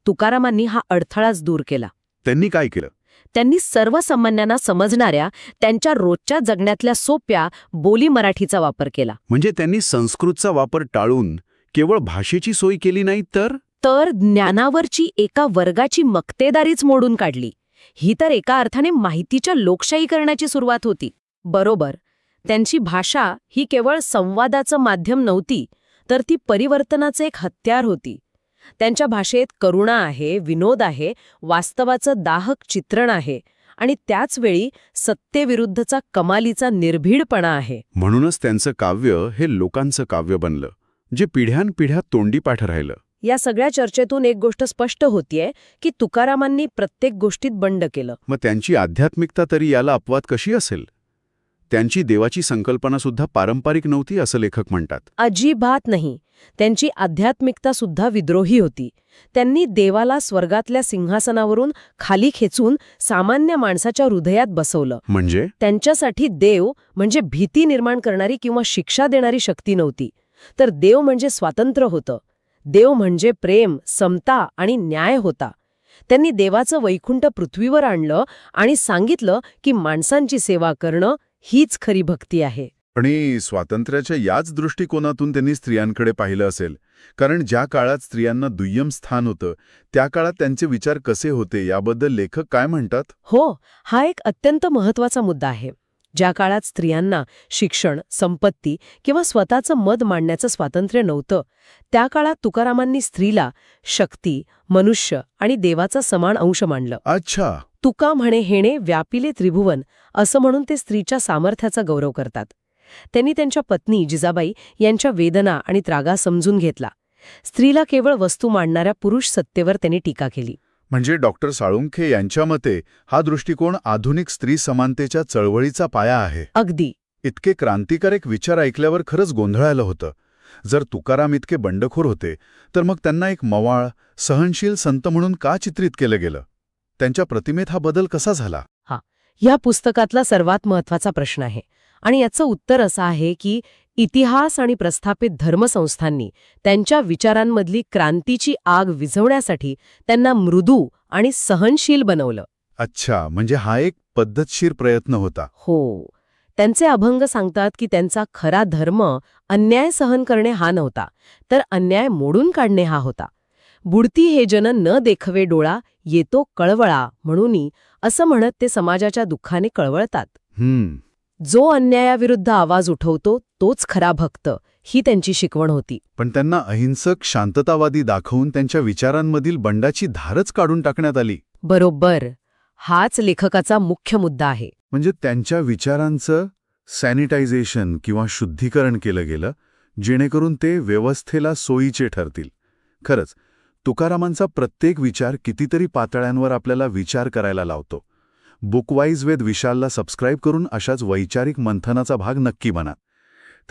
तुकारामांनी हा अडथळाच दूर केला. त्यांनी काय केलं? त्यांनी सर्वसामान्यांना समजणाऱ्या त्यांच्या रोजच्या जगण्यातल्या सोप्या बोली मराठीचा वापर केला. म्हणजे त्यांनी संस्कृतचा वापर टाळून केवळ भाषेची सोय केली नाही तर ज्ञानावरची एका वर्गाची मक्तेदारीच मोडून काढली. ही तर एका अर्थाने माहितीच्या लोकशाहीकरणाची सुरुवात होती. बरोबर. त्यांची भाषा ही केवळ संवादाचं माध्यम नव्हती, तर ती परिवर्तनाचं एक हत्यार होती. त्यांच्या भाषेत करुणा आहे, विनोद आहे, वास्तवाचं दाहक चित्रण आहे आणि त्याचवेळी सत्तेविरुद्धचा कमालीचा निर्भीडपणा आहे. म्हणूनच त्यांचं काव्य हे लोकांचं काव्य बनलं, जे पिढ्यानपिढ्या तोंडीपाठ राहिलं. या सगळ्या चर्चेतून एक गोष्ट स्पष्ट होतीये की तुकारामांनी प्रत्येक गोष्टीत बंड केलं. मग त्यांची आध्यात्मिकता तरी याला अपवाद कशी असेल? त्यांची देवाची संकल्पना सुद्धा पारंपरिक नव्हती असं लेखक म्हणतात. अजिबात नाही. त्यांची आध्यात्मिकता सुद्धा विद्रोही होती. त्यांनी देवाला स्वर्गातल्या सिंहासनावरून खाली खेचून सामान्य माणसाच्या हृदयात बसवलं. म्हणजे त्यांच्यासाठी देव म्हणजे भीती निर्माण करणारी किंवा शिक्षा देणारी शक्ती नव्हती, तर देव म्हणजे स्वातंत्र्य होतं. देव म्हणजे प्रेम, समता आणि न्याय होता. त्यांनी देवाचं वैकुंठ पृथ्वीवर आणलं आणि सांगितलं की माणसांची सेवा करणं हीच खरी भक्ती आहे. आणि स्वातंत्र्याच्या याच दृष्टिकोनातून त्यांनी स्त्रियांकडे पाहिलं असेल, कारण ज्या काळात स्त्रियांना दुय्यम स्थान होतं त्या काळात त्यांचे विचार कसे होते याबद्दल लेखक काय म्हणतात? हो, हा एक अत्यंत महत्वाचा मुद्दा आहे. ज्या काळात स्त्रियांना शिक्षण, संपत्ती किंवा स्वतःचं मत मांडण्याचं स्वातंत्र्य नव्हतं, त्या काळात तुकारामांनी स्त्रीला शक्ती, मनुष्य आणि देवाचा समान अंश मानलं. अच्छा. तुका म्हणे हेणे व्यापिले त्रिभुवन असं म्हणून ते स्त्रीच्या सामर्थ्याचा गौरव करतात. त्यांनी त्यांच्या पत्नी जिजाबाई यांच्या वेदना आणि त्रागा समजून घेतला. स्त्रीला केवळ वस्तू मांडणाऱ्या पुरुष सत्तेवर त्यांनी टीका केली. म्हणजे डॉक्टर साळुंखे यांच्या मते हा दृष्टिकोन आधुनिक स्त्री समानतेच्या चळवळीचा पाया आहे. अगदी. इतके क्रांतिकारक विचार ऐकल्यावर खरंच गोंधळायला होतं. जर तुकाराम इतके बंडखोर होते तर मग त्यांना एक मवाळ, सहनशील संत म्हणून का चित्रित केलं गेलं? त्यांच्या प्रतिमेत हा बदल कसा झाला? या पुस्तकातला सर्वात महत्वाचा प्रश्न आहे आणि याचं उत्तर असं आहे की इतिहास आणि प्रस्थापित धर्मसंस्थांनी त्यांच्या विचारांमधली क्रांतीची आग विझवण्यासाठी त्यांना मृदू आणि सहनशील बनवलं. अच्छा, म्हणजे हा एक पद्धतशीर प्रयत्न होता. हो. त्यांचे अभंग सांगतात की त्यांचा खरा धर्म अन्याय सहन करणे हा नव्हता, तर अन्याय मोडून काढणे हा होता. बुडती हे जन न देखवे डोळा, येतो कळवळा म्हणूनी असं म्हणत ते समाजाच्या दुःखाने कळवळतात. जो अन्यायाविरुद्ध आवाज उठवतो तोच खरा भक्त, ही त्यांची शिकवण होती. पण त्यांना अहिंसक, शांततावादी दाखवून त्यांच्या विचारांमधील बंडाची धारच काढून टाकण्यात आली. बरोबर. हाच लेखकाचा मुख्य मुद्दा आहे. म्हणजे त्यांच्या विचारांचं सॅनिटायझेशन किंवा शुद्धीकरण केलं गेलं, जेणेकरून ते व्यवस्थेला सोयीचे ठरतील. खरंच, तुकारामांचा प्रत्येक विचार कितीतरी पातळ्यांवर आपल्याला विचार करायला लावतो. बुकवाईज विथ विशालला सबस्क्राईब करून अशाच वैचारिक मंथनाचा भाग नक्की बना.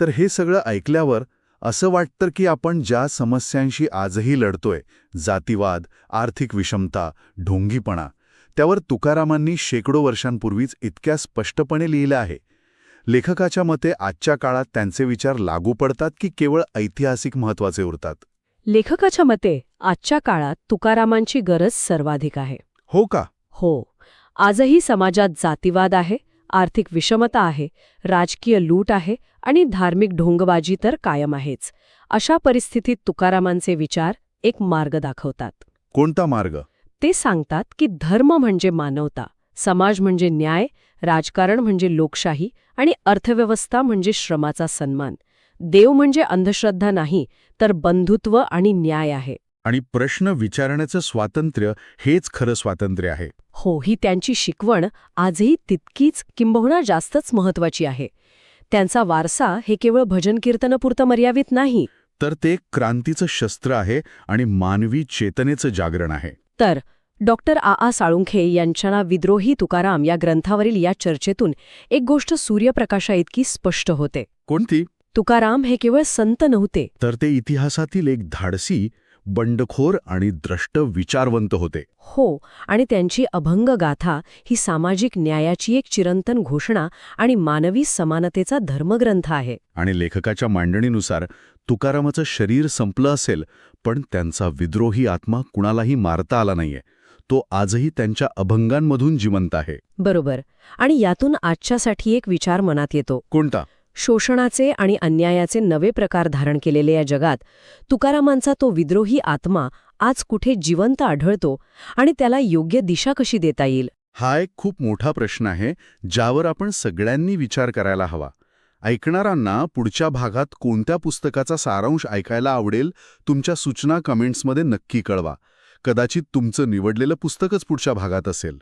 तर हे सगळं ऐकल्यावर असं वाटतं की आपण ज्या समस्यांशी आजही लढतोय, जातीवाद, आर्थिक विषमता, ढोंगीपणा, त्यावर तुकारामांनी शेकडो वर्षांपूर्वीच इतक्या स्पष्टपणे लिहिलं आहे. लेखकाच्या मते आजच्या काळात त्यांचे विचार लागू पडतात की केवळ ऐतिहासिक महत्त्वाचे उरतात? लेखकाच्या मते आजच्या काळात तुकारामांची गरज सर्वाधिक आहे. हो का? हो. आजही समाजात जातीवाद आहे, आर्थिक विषमता आहे, राजकीय लूट आहे आणि धार्मिक ढोंगबाजी तर कायम आहेच. अशा परिस्थितीत तुकारामांचे विचार एक मार्ग दाखवतात. कोणता मार्ग? ते सांगतात की धर्म म्हणजे मानवता, समाज म्हणजे न्याय, राजकारण म्हणजे लोकशाही आणि अर्थव्यवस्था म्हणजे श्रमाचा सन्मान. देव म्हणजे अंधश्रद्धा नाही, तर बंधुत्व आणि न्याय आहे. आणि प्रश्न विचारण्याचं स्वातंत्र्य हेच खरं स्वातंत्र्य आहे. हो, ही त्यांची शिकवण आजही तितकीच किंबहुना जास्तच महत्वाची आहे. त्यांचा वारसा हे केवळ भजन कीर्तनपुरतं मर्यादित नाही, तर ते क्रांतीचं शस्त्र आहे आणि मानवी चेतनेचं जागरण आहे. तर डॉक्टर साळुंखे यांच्या विद्रोही तुकाराम या ग्रंथावरील या चर्चेतून एक गोष्ट सूर्यप्रकाशाइतकी स्पष्ट होते. कोणती? तुकाराम हे केवळ संत नव्हते, तर ते इतिहासातील एक धाडसी, बंडखोर आणि द्रष्ट विचारवंत होते. हो, आणि त्यांची अभंग गाथा ही सामाजिक न्यायाची एक चिरंतन घोषणा आणि मानवी समानतेचा धर्मग्रंथ आहे. आणि लेखकाच्या मांडणीनुसार तुकारामाचं शरीर संपलं असेल, पण त्यांचा विद्रोही आत्मा कुणालाही मारता आला नाहीये. तो आजही त्यांच्या अभंगांमधून जिवंत आहे. बरोबर. आणि यातून आजच्यासाठी एक विचार मनात येतो. कोणता? शोषणाचे आणि अन्यायाचे नवे प्रकार धारण केलेले या जगात तुकारामांचा तो विद्रोही आत्मा आज कुठे जिवंत आढळतो आणि त्याला योग्य दिशा कशी देता येईल हा एक खूप मोठा प्रश्न आहे ज्यावर आपण सगळ्यांनी विचार करायला हवा. ऐकणाऱ्यांना पुढच्या भागात कोणत्या पुस्तकाचा सारांश ऐकायला आवडेल, तुमच्या सूचना कमेंट्समध्ये नक्की कळवा. कदाचित तुमचं निवडलेलं पुस्तकच पुढच्या भागात असेल.